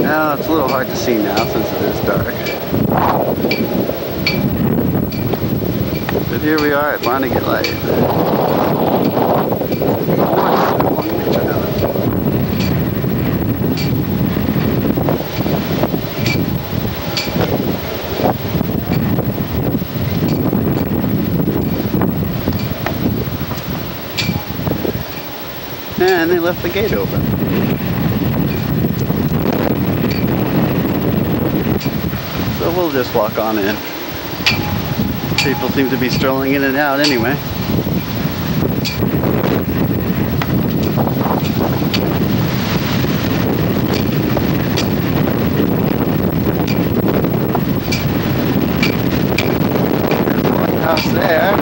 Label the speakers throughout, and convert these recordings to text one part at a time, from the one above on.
Speaker 1: Now it's a little hard to see now since it is dark. But here we are at Barnegat Light. And they left the gate open. So we'll just walk on in. People seem to be strolling in and out anyway. There's the lighthouse there.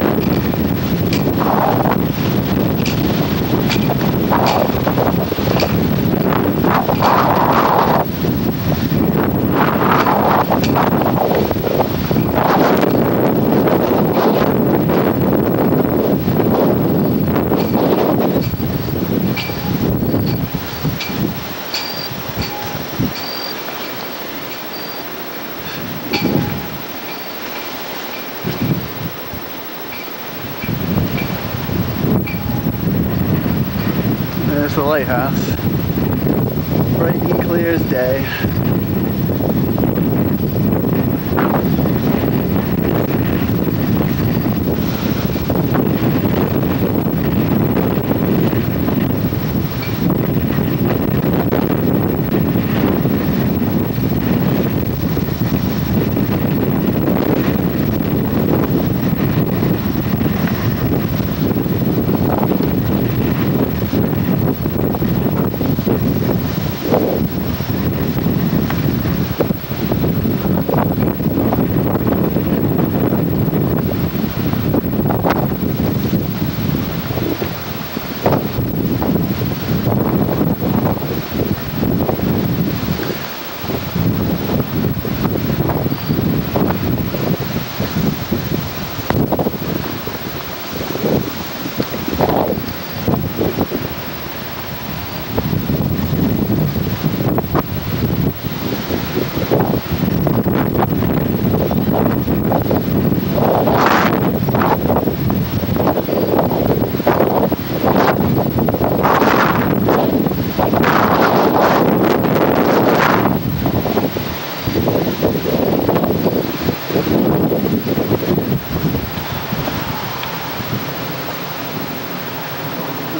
Speaker 1: There's the lighthouse, bright and clear as day.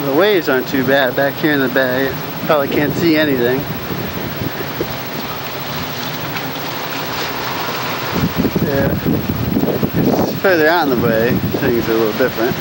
Speaker 1: The waves aren't too bad back here in the bay. Probably can't see anything. Yeah. It's further out in the bay, things are a little different.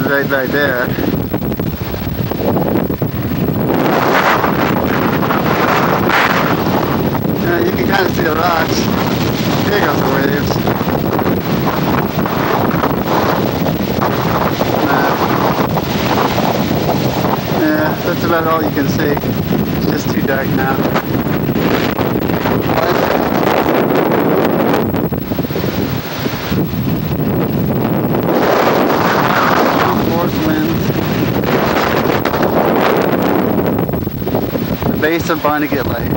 Speaker 1: Right back there. You can kind of see the rocks. Here goes the waves. Yeah, that's about all you can see. It's just too dark now. Base of Barnegat Light.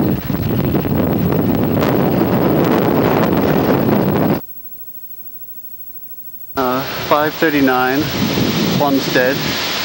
Speaker 1: 539 Plumstead.